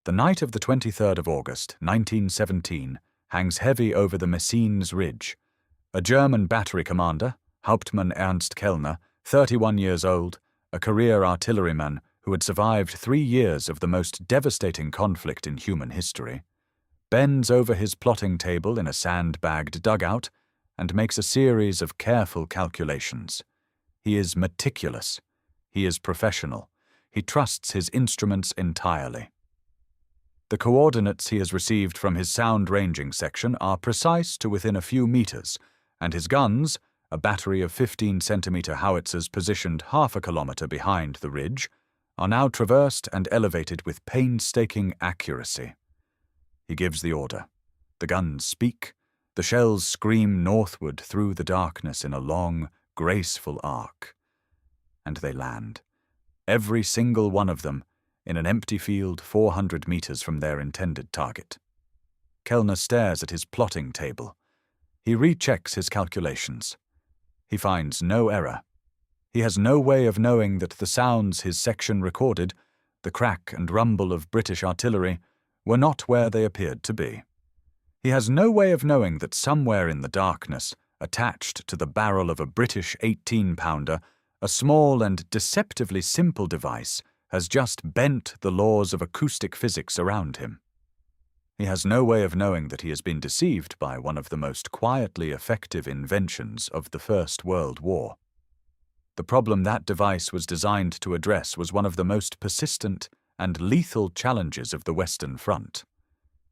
The night of the 23rd of August, 1917, hangs heavy over the Messines Ridge. A German battery commander, Hauptmann Ernst Kellner, 31 years old, a career artilleryman who had survived 3 years of the most devastating conflict in human history, bends over his plotting table in a sand-bagged dugout and makes a series of careful calculations. He is meticulous. He is professional. He trusts his instruments entirely. The coordinates he has received from his sound ranging section are precise to within a few meters, and his guns, a battery of 15-centimeter howitzers positioned half a kilometer behind the ridge, are now traversed and elevated with painstaking accuracy. He gives the order. The guns speak. The shells scream northward through the darkness in a long, graceful arc. And they land, every single one of them, in an empty field 400 meters from their intended target. Kellner stares at his plotting table. He rechecks his calculations. He finds no error. He has no way of knowing that the sounds his section recorded, the crack and rumble of British artillery, were not where they appeared to be. He has no way of knowing that somewhere in the darkness, attached to the barrel of a British 18-pounder, a small and deceptively simple device has just bent the laws of acoustic physics around him. He has no way of knowing that he has been deceived by one of the most quietly effective inventions of the First World War. The problem that device was designed to address was one of the most persistent and lethal challenges of the Western Front.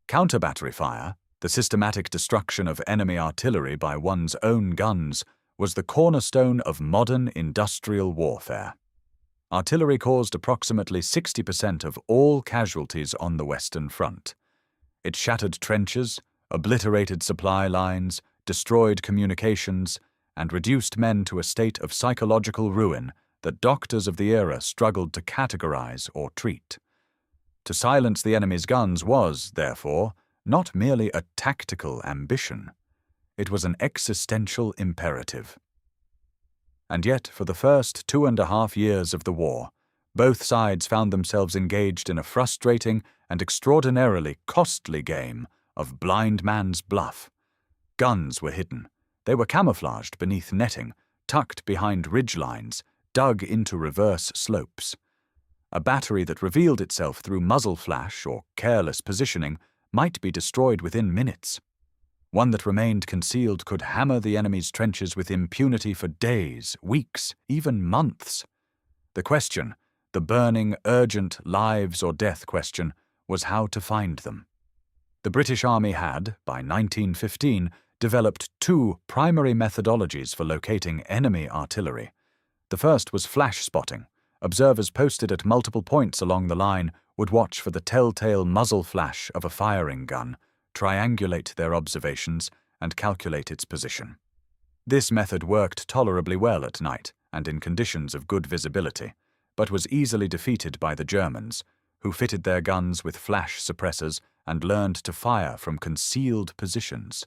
Counter-battery fire, the systematic destruction of enemy artillery by one's own guns, was the cornerstone of modern industrial warfare. Artillery caused approximately 60% of all casualties on the Western Front. It shattered trenches, obliterated supply lines, destroyed communications, and reduced men to a state of psychological ruin that doctors of the era struggled to categorize or treat. To silence the enemy's guns was, therefore, not merely a tactical ambition. It was an existential imperative. And yet, for the first 2.5 years of the war, both sides found themselves engaged in a frustrating and extraordinarily costly game of blind man's bluff. Guns were hidden. They were camouflaged beneath netting, tucked behind ridge lines, dug into reverse slopes. A battery that revealed itself through muzzle flash or careless positioning might be destroyed within minutes. One that remained concealed could hammer the enemy's trenches with impunity for days, weeks, even months. The question, the burning, urgent lives or death question, was how to find them. The British Army had, by 1915, developed 2 primary methodologies for locating enemy artillery. The first was flash spotting. Observers posted at multiple points along the line would watch for the telltale muzzle flash of a firing gun, triangulate their observations, and calculate its position. This method worked tolerably well at night and in conditions of good visibility, but was easily defeated by the Germans, who fitted their guns with flash suppressors and learned to fire from concealed positions.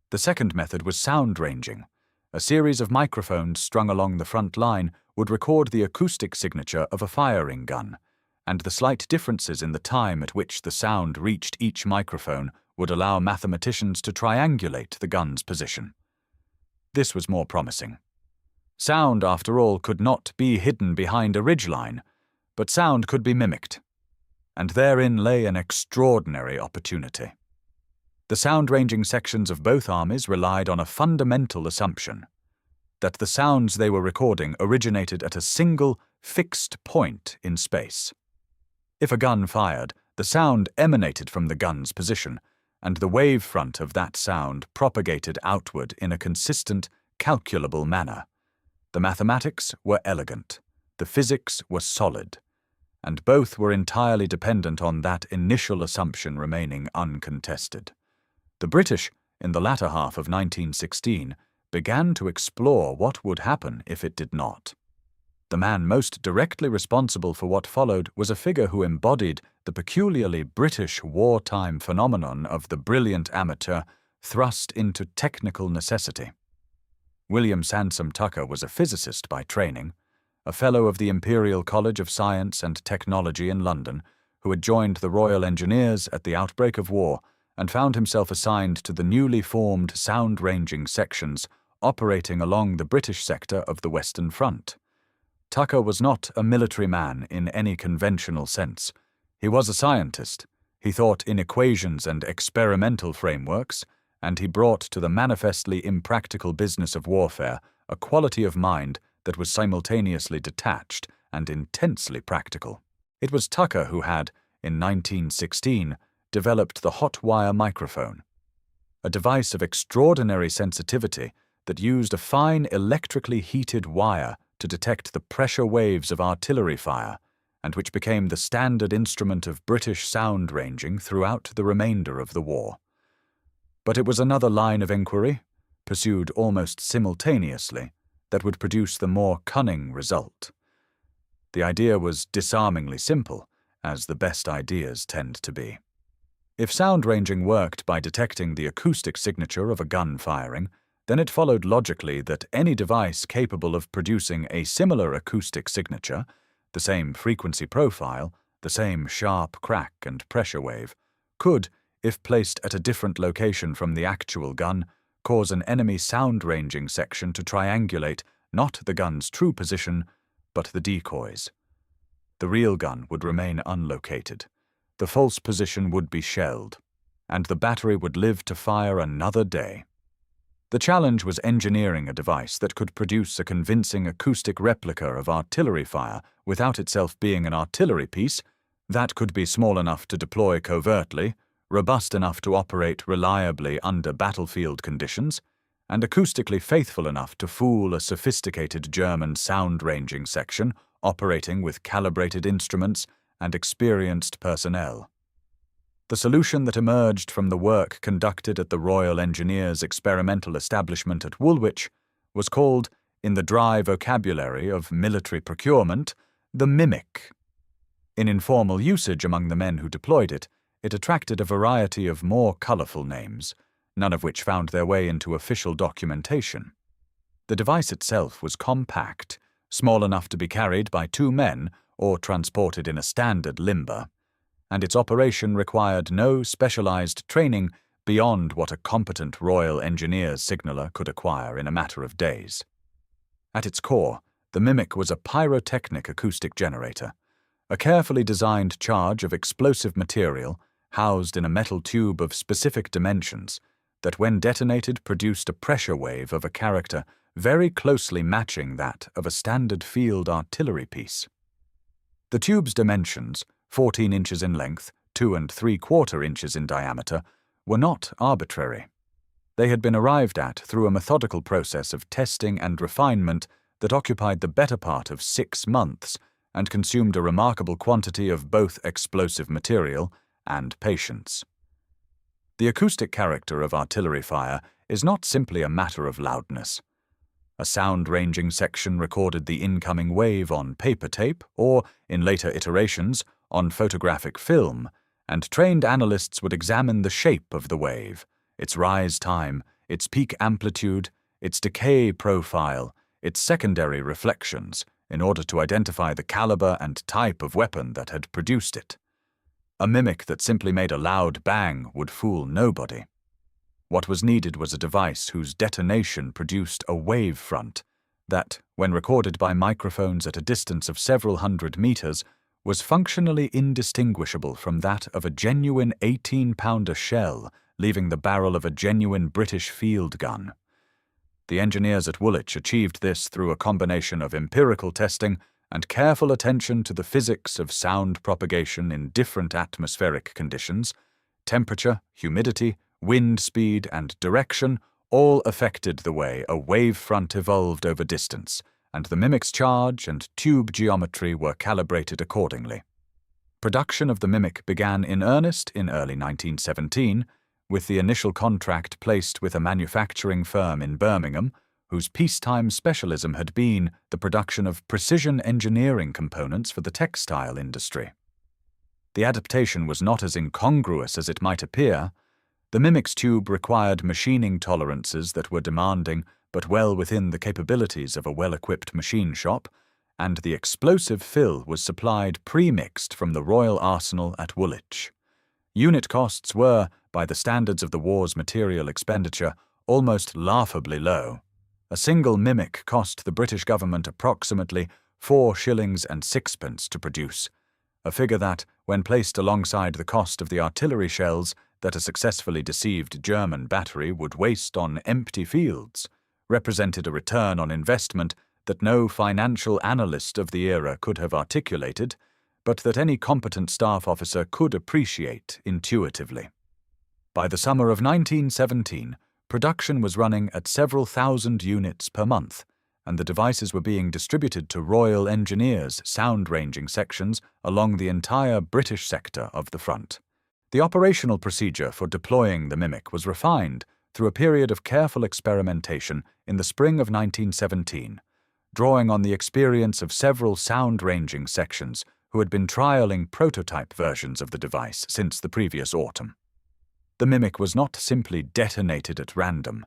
The second method was sound ranging. A series of microphones strung along the front line would record the acoustic signature of a firing gun, and the slight differences in the time at which the sound reached each microphone would allow mathematicians to triangulate the gun's position. This was more promising. Sound, after all, could not be hidden behind a ridgeline, but sound could be mimicked. And therein lay an extraordinary opportunity. The sound-ranging sections of both armies relied on a fundamental assumption, that the sounds they were recording originated at a single, fixed point in space. If a gun fired, the sound emanated from the gun's position, and the wave front of that sound propagated outward in a consistent, calculable manner. The mathematics were elegant, the physics were solid, and both were entirely dependent on that initial assumption remaining uncontested. The British, in the latter half of 1916, began to explore what would happen if it did not. The man most directly responsible for what followed was a figure who embodied the peculiarly British wartime phenomenon of the brilliant amateur thrust into technical necessity. William Sansom Tucker was a physicist by training, a fellow of the Imperial College of Science and Technology in London, who had joined the Royal Engineers at the outbreak of war and found himself assigned to the newly formed sound-ranging sections operating along the British sector of the Western Front. Tucker was not a military man in any conventional sense. He was a scientist. He thought in equations and experimental frameworks, and he brought to the manifestly impractical business of warfare a quality of mind that was simultaneously detached and intensely practical. It was Tucker who had, in 1916, developed the hot wire microphone, a device of extraordinary sensitivity that used a fine electrically heated wire to detect the pressure waves of artillery fire, and which became the standard instrument of British sound ranging throughout the remainder of the war. But it was another line of inquiry, pursued almost simultaneously, that would produce the more cunning result. The idea was disarmingly simple, as the best ideas tend to be. If sound ranging worked by detecting the acoustic signature of a gun firing, then it followed logically that any device capable of producing a similar acoustic signature, the same frequency profile, the same sharp crack and pressure wave, could, if placed at a different location from the actual gun, cause an enemy sound-ranging section to triangulate not the gun's true position, but the decoys. The real gun would remain unlocated, the false position would be shelled, and the battery would live to fire another day. The challenge was engineering a device that could produce a convincing acoustic replica of artillery fire without itself being an artillery piece, that could be small enough to deploy covertly, robust enough to operate reliably under battlefield conditions, and acoustically faithful enough to fool a sophisticated German sound-ranging section operating with calibrated instruments and experienced personnel. The solution that emerged from the work conducted at the Royal Engineers Experimental Establishment at Woolwich was called, in the dry vocabulary of military procurement, the mimic. In informal usage among the men who deployed it, it attracted a variety of more colourful names, none of which found their way into official documentation. The device itself was compact, small enough to be carried by 2 men or transported in a standard limber, and its operation required no specialized training beyond what a competent Royal Engineers signaller could acquire in a matter of days. At its core, the Mimic was a pyrotechnic acoustic generator, a carefully designed charge of explosive material housed in a metal tube of specific dimensions that, when detonated, produced a pressure wave of a character very closely matching that of a standard field artillery piece. The tube's dimensions, 14 inches in length, 2 3/4 inches in diameter, were not arbitrary. They had been arrived at through a methodical process of testing and refinement that occupied the better part of 6 months and consumed a remarkable quantity of both explosive material and patience. The acoustic character of artillery fire is not simply a matter of loudness. A sound-ranging section recorded the incoming wave on paper tape or, in later iterations, on photographic film, and trained analysts would examine the shape of the wave, its rise time, its peak amplitude, its decay profile, its secondary reflections, in order to identify the caliber and type of weapon that had produced it. A mimic that simply made a loud bang would fool nobody. What was needed was a device whose detonation produced a wave front that, when recorded by microphones at a distance of several hundred meters, was functionally indistinguishable from that of a genuine 18-pounder shell leaving the barrel of a genuine British field gun. The engineers at Woolwich achieved this through a combination of empirical testing and careful attention to the physics of sound propagation in different atmospheric conditions. Temperature, humidity, wind speed, and direction all affected the way a wave front evolved over distance, and the mimic's charge and tube geometry were calibrated accordingly. Production of the mimic began in earnest in early 1917, with the initial contract placed with a manufacturing firm in Birmingham, whose peacetime specialism had been the production of precision engineering components for the textile industry. The adaptation was not as incongruous as it might appear. The mimic's tube required machining tolerances that were demanding but well within the capabilities of a well-equipped machine shop, and the explosive fill was supplied pre-mixed from the Royal Arsenal at Woolwich. Unit costs were, by the standards of the war's material expenditure, almost laughably low. A single mimic cost the British government approximately 4 shillings and sixpence to produce, a figure that, when placed alongside the cost of the artillery shells that a successfully deceived German battery would waste on empty fields, represented a return on investment that no financial analyst of the era could have articulated, but that any competent staff officer could appreciate intuitively. By the summer of 1917, production was running at several thousand units per month, and the devices were being distributed to Royal Engineers' sound-ranging sections along the entire British sector of the front. The operational procedure for deploying the Mimic was refined through a period of careful experimentation in the spring of 1917, drawing on the experience of several sound-ranging sections who had been trialling prototype versions of the device since the previous autumn. The Mimic was not simply detonated at random.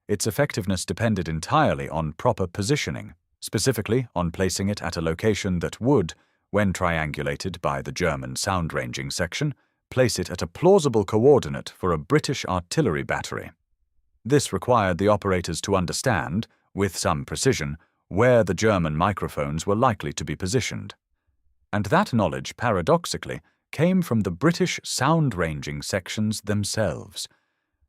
Its effectiveness depended entirely on proper positioning, specifically on placing it at a location that would, when triangulated by the German sound-ranging section, place it at a plausible coordinate for a British artillery battery. This required the operators to understand, with some precision, where the German microphones were likely to be positioned. And that knowledge, paradoxically, came from the British sound-ranging sections themselves.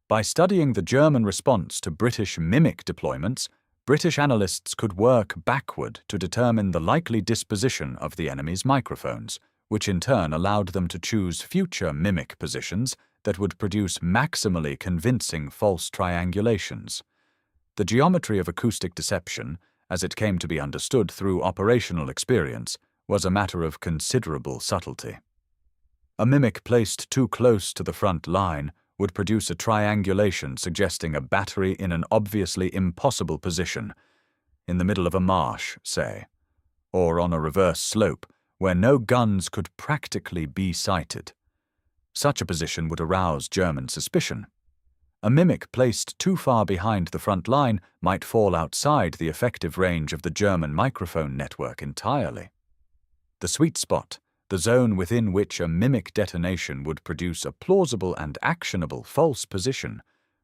By studying the German response to British mimic deployments, British analysts could work backward to determine the likely disposition of the enemy's microphones, which in turn allowed them to choose future mimic positions that would produce maximally convincing false triangulations. The geometry of acoustic deception, as it came to be understood through operational experience, was a matter of considerable subtlety. A mimic placed too close to the front line would produce a triangulation suggesting a battery in an obviously impossible position, in the middle of a marsh, say, or on a reverse slope where no guns could practically be sighted. Such a position would arouse German suspicion. A mimic placed too far behind the front line might fall outside the effective range of the German microphone network entirely. The sweet spot, the zone within which a mimic detonation would produce a plausible and actionable false position,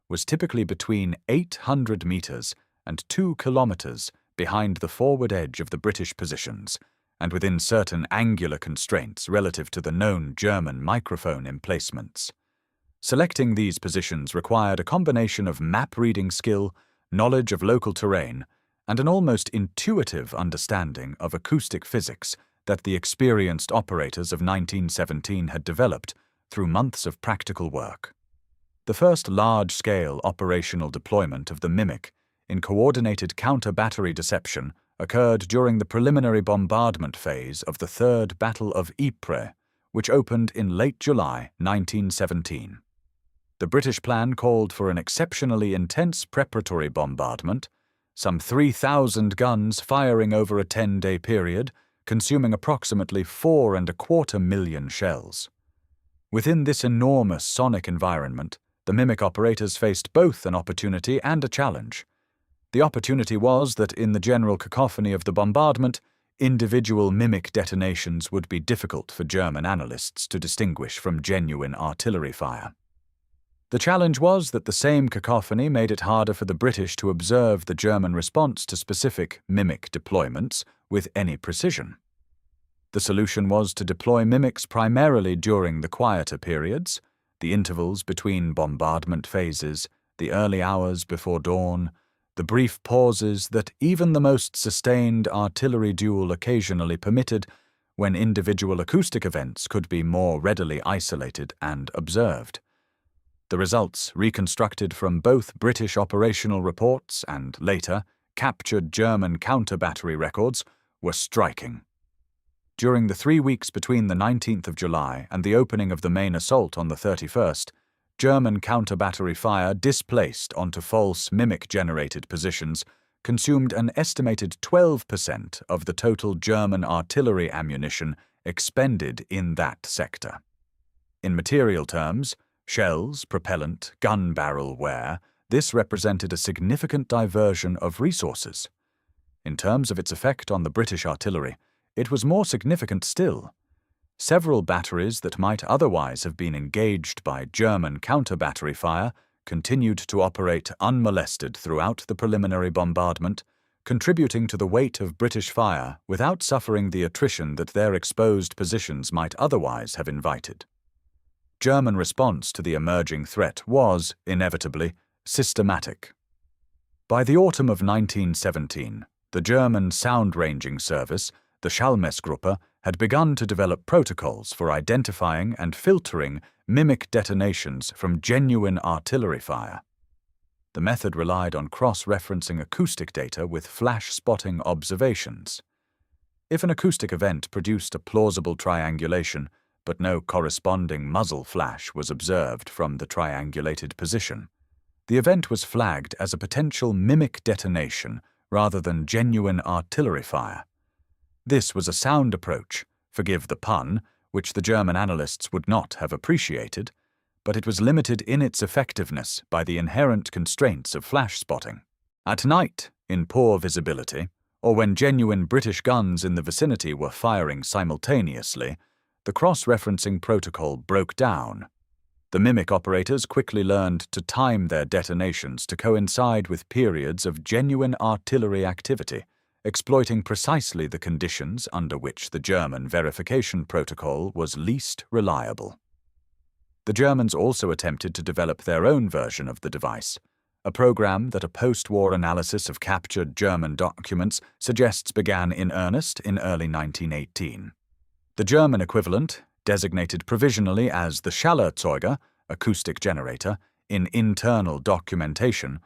was typically between 800 meters and 2 kilometers behind the forward edge of the British positions, and within certain angular constraints relative to the known German microphone emplacements. Selecting these positions required a combination of map-reading skill, knowledge of local terrain, and an almost intuitive understanding of acoustic physics that the experienced operators of 1917 had developed through months of practical work. The first large-scale operational deployment of the Mimic in coordinated counter-battery deception occurred during the preliminary bombardment phase of the Third Battle of Ypres, which opened in late July 1917. The British plan called for an exceptionally intense preparatory bombardment, some 3,000 guns firing over a 10-day period, consuming approximately 4.25 million shells. Within this enormous sonic environment, the Mimic operators faced both an opportunity and a challenge. The opportunity was that in the general cacophony of the bombardment, individual Mimic detonations would be difficult for German analysts to distinguish from genuine artillery fire. The challenge was that the same cacophony made it harder for the British to observe the German response to specific Mimic deployments with any precision. The solution was to deploy Mimics primarily during the quieter periods, the intervals between bombardment phases, the early hours before dawn, the brief pauses that even the most sustained artillery duel occasionally permitted, when individual acoustic events could be more readily isolated and observed. The results, reconstructed from both British operational reports and, later, captured German counter-battery records, were striking. During the 3 weeks between the 19th of July and the opening of the main assault on the 31st, German counter-battery fire displaced onto false Mimic-generated positions consumed an estimated 12% of the total German artillery ammunition expended in that sector. In material terms, shells, propellant, gun barrel wear, this represented a significant diversion of resources. In terms of its effect on the British artillery, it was more significant still. Several batteries that might otherwise have been engaged by German counter-battery fire continued to operate unmolested throughout the preliminary bombardment, contributing to the weight of British fire without suffering the attrition that their exposed positions might otherwise have invited. German response to the emerging threat was, inevitably, systematic. By the autumn of 1917, the German sound-ranging service, the Schallmessgruppe, had begun to develop protocols for identifying and filtering mimic detonations from genuine artillery fire. The method relied on cross-referencing acoustic data with flash-spotting observations. If an acoustic event produced a plausible triangulation, but no corresponding muzzle flash was observed from the triangulated position, the event was flagged as a potential mimic detonation rather than genuine artillery fire. This was a sound approach, forgive the pun, which the German analysts would not have appreciated, but it was limited in its effectiveness by the inherent constraints of flash spotting. At night, in poor visibility, or when genuine British guns in the vicinity were firing simultaneously, the cross-referencing protocol broke down. The mimic operators quickly learned to time their detonations to coincide with periods of genuine artillery activity, exploiting precisely the conditions under which the German verification protocol was least reliable. The Germans also attempted to develop their own version of the device, a program that a post-war analysis of captured German documents suggests began in earnest in early 1918. The German equivalent, designated provisionally as the Schallerzeuger, acoustic generator, in internal documentation,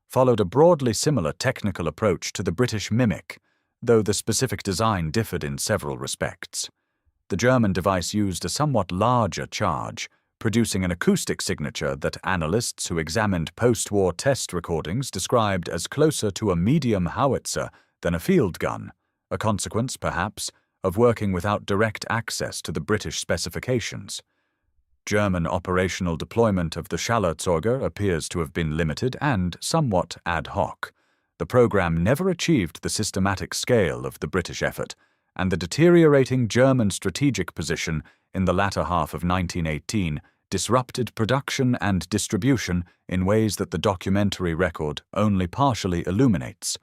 followed a broadly similar technical approach to the British mimic, though the specific design differed in several respects. The German device used a somewhat larger charge, producing an acoustic signature that analysts who examined post-war test recordings described as closer to a medium howitzer than a field gun, a consequence, perhaps, of working without direct access to the British specifications. German operational deployment of the Schallerzeuger appears to have been limited and somewhat ad hoc. The program never achieved the systematic scale of the British effort, and the deteriorating German strategic position in the latter half of 1918 disrupted production and distribution in ways that the documentary record only partially illuminates.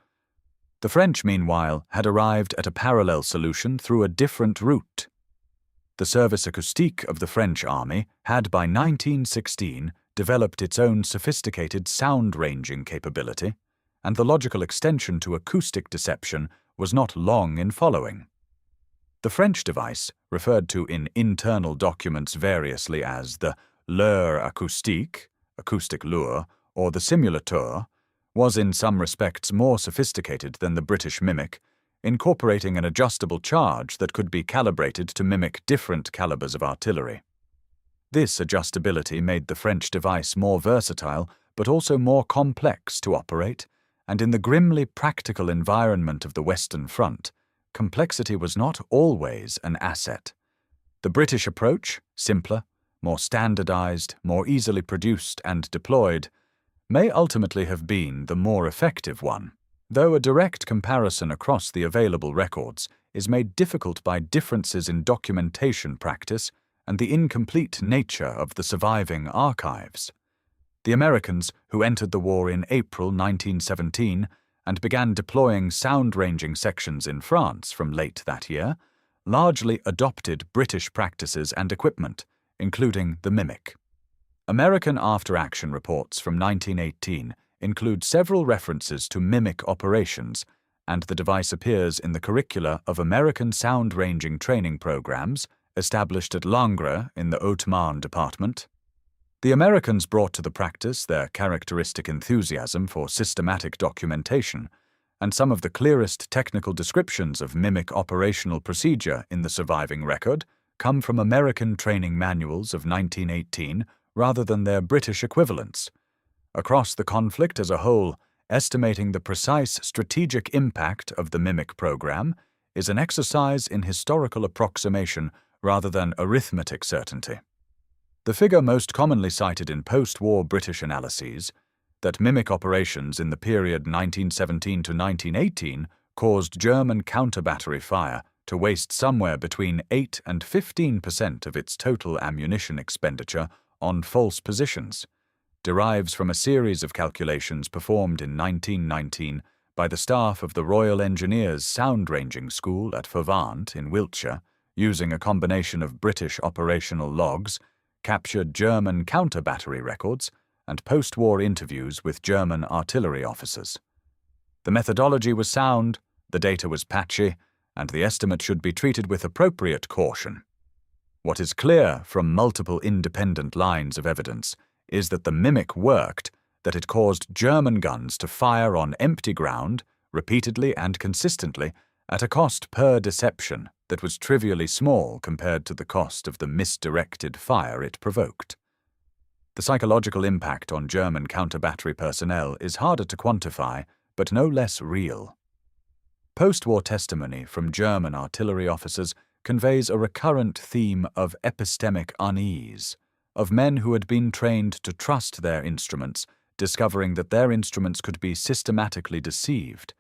The French, meanwhile, had arrived at a parallel solution through a different route. The Service Acoustique of the French army had by 1916 developed its own sophisticated sound-ranging capability, and the logical extension to acoustic deception was not long in following. The French device, referred to in internal documents variously as the leurre acoustique, acoustic lure, or the simulateur, was in some respects more sophisticated than the British mimic, incorporating an adjustable charge that could be calibrated to mimic different calibers of artillery. This adjustability made the French device more versatile but also more complex to operate, and in the grimly practical environment of the Western Front, complexity was not always an asset. The British approach, simpler, more standardized, more easily produced and deployed, may ultimately have been the more effective one, though a direct comparison across the available records is made difficult by differences in documentation practice and the incomplete nature of the surviving archives. The Americans, who entered the war in April 1917 and began deploying sound-ranging sections in France from late that year, largely adopted British practices and equipment, including the mimic. American after-action reports from 1918 include several references to mimic operations, and the device appears in the curricula of American sound-ranging training programs established at Langres in the Haute-Marne department. The Americans brought to the practice their characteristic enthusiasm for systematic documentation, and some of the clearest technical descriptions of mimic operational procedure in the surviving record come from American training manuals of 1918 rather than their British equivalents. Across the conflict as a whole, estimating the precise strategic impact of the mimic program is an exercise in historical approximation rather than arithmetic certainty. The figure most commonly cited in post-war British analyses, that mimic operations in the period 1917 to 1918 caused German counter-battery fire to waste somewhere between 8 and 15% of its total ammunition expenditure on false positions, derives from a series of calculations performed in 1919 by the staff of the Royal Engineers Sound Ranging School at Fovant in Wiltshire, using a combination of British operational logs, captured German counter-battery records, and post-war interviews with German artillery officers. The methodology was sound, the data was patchy, and the estimate should be treated with appropriate caution. What is clear from multiple independent lines of evidence is that the mimic worked, that it caused German guns to fire on empty ground, repeatedly and consistently, at a cost per deception that was trivially small compared to the cost of the misdirected fire it provoked. The psychological impact on German counter-battery personnel is harder to quantify, but no less real. Post-war testimony from German artillery officers conveys a recurrent theme of epistemic unease, of men who had been trained to trust their instruments, discovering that their instruments could be systematically deceived,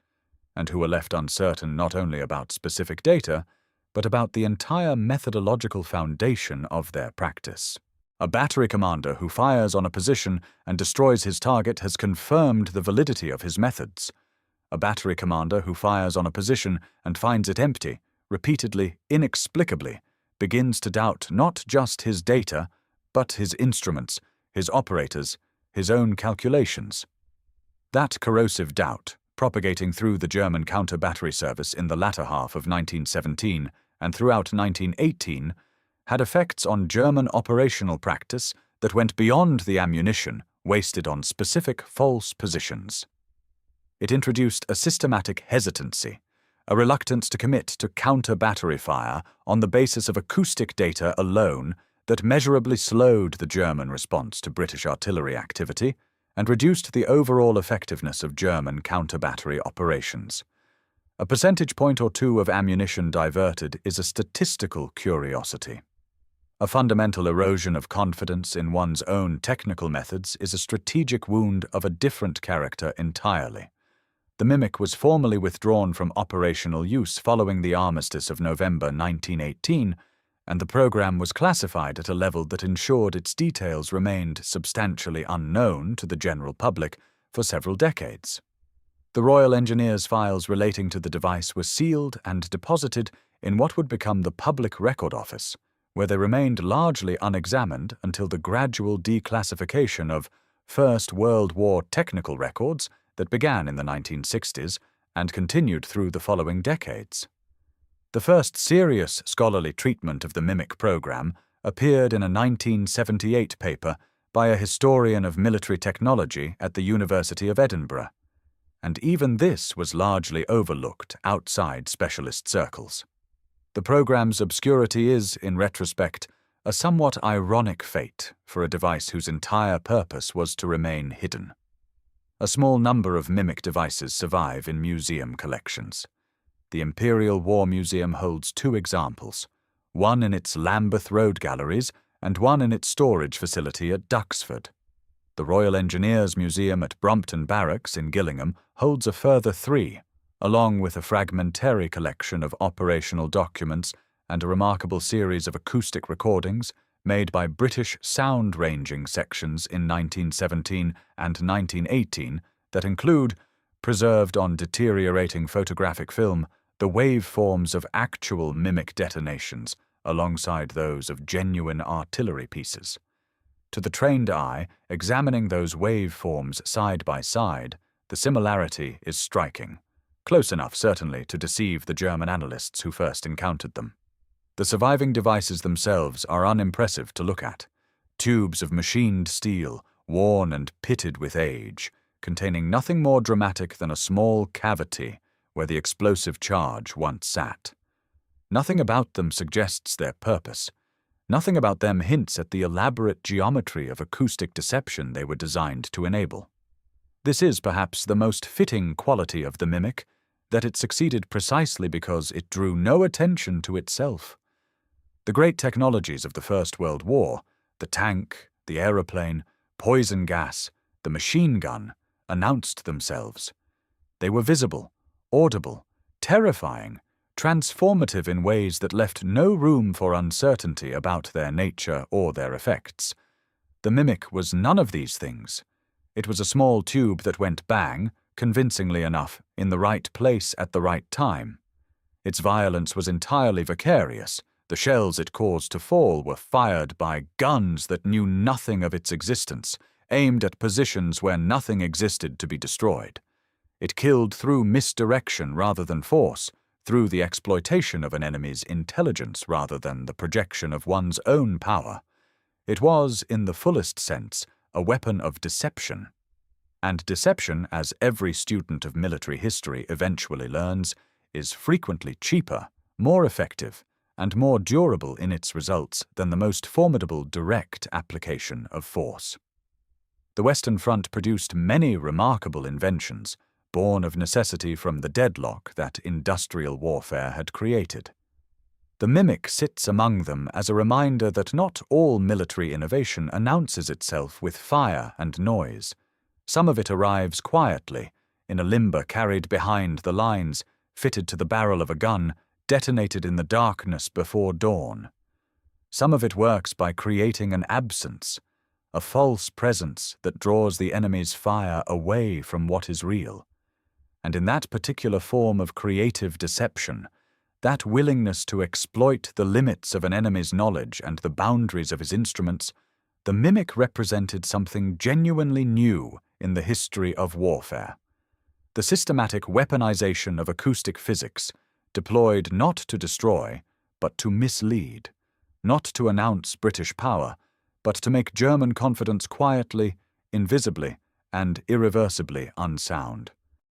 and who were left uncertain not only about specific data, but about the entire methodological foundation of their practice. A battery commander who fires on a position and destroys his target has confirmed the validity of his methods. A battery commander who fires on a position and finds it empty, repeatedly, inexplicably, begins to doubt not just his data, but his instruments, his operators, his own calculations. That corrosive doubt, propagating through the German counter-battery service in the latter half of 1917 and throughout 1918, had effects on German operational practice that went beyond the ammunition wasted on specific false positions. It introduced a systematic hesitancy, a reluctance to commit to counter-battery fire on the basis of acoustic data alone that measurably slowed the German response to British artillery activity and reduced the overall effectiveness of German counter-battery operations. A percentage point or two of ammunition diverted is a statistical curiosity. A fundamental erosion of confidence in one's own technical methods is a strategic wound of a different character entirely. The mimic was formally withdrawn from operational use following the armistice of November 1918, and the program was classified at a level that ensured its details remained substantially unknown to the general public for several decades. The Royal Engineers files relating to the device were sealed and deposited in what would become the Public Record Office, where they remained largely unexamined until the gradual declassification of First World War technical records that began in the 1960s and continued through the following decades. The first serious scholarly treatment of the mimic program appeared in a 1978 paper by a historian of military technology at the University of Edinburgh, and even this was largely overlooked outside specialist circles. The program's obscurity is, in retrospect, a somewhat ironic fate for a device whose entire purpose was to remain hidden. A small number of mimic devices survive in museum collections. The Imperial War Museum holds 2 examples, one in its Lambeth Road galleries and one in its storage facility at Duxford. The Royal Engineers Museum at Brompton Barracks in Gillingham holds a further 3, along with a fragmentary collection of operational documents and a remarkable series of acoustic recordings made by British sound ranging sections in 1917 and 1918 that include, preserved on deteriorating photographic film, the waveforms of actual mimic detonations alongside those of genuine artillery pieces. To the trained eye, examining those waveforms side by side, the similarity is striking, close enough certainly to deceive the German analysts who first encountered them. The surviving devices themselves are unimpressive to look at, tubes of machined steel, worn and pitted with age, containing nothing more dramatic than a small cavity where the explosive charge once sat. Nothing about them suggests their purpose. Nothing about them hints at the elaborate geometry of acoustic deception they were designed to enable. This is perhaps the most fitting quality of the mimic, that it succeeded precisely because it drew no attention to itself. The great technologies of the First World War, the tank, the aeroplane, poison gas, the machine gun, announced themselves. They were visible, audible, terrifying, transformative in ways that left no room for uncertainty about their nature or their effects. The mimic was none of these things. It was a small tube that went bang, convincingly enough, in the right place at the right time. Its violence was entirely vicarious. The shells it caused to fall were fired by guns that knew nothing of its existence, aimed at positions where nothing existed to be destroyed. It killed through misdirection rather than force, through the exploitation of an enemy's intelligence rather than the projection of one's own power. It was, in the fullest sense, a weapon of deception. And deception, as every student of military history eventually learns, is frequently cheaper, more effective, and more durable in its results than the most formidable direct application of force. The Western Front produced many remarkable inventions, born of necessity from the deadlock that industrial warfare had created. The mimic sits among them as a reminder that not all military innovation announces itself with fire and noise. Some of it arrives quietly, in a limber carried behind the lines, fitted to the barrel of a gun, detonated in the darkness before dawn. Some of it works by creating an absence, a false presence that draws the enemy's fire away from what is real. And in that particular form of creative deception, that willingness to exploit the limits of an enemy's knowledge and the boundaries of his instruments, the mimic represented something genuinely new in the history of warfare. The systematic weaponization of acoustic physics, deployed not to destroy, but to mislead, not to announce British power, but to make German confidence quietly, invisibly, and irreversibly unsound.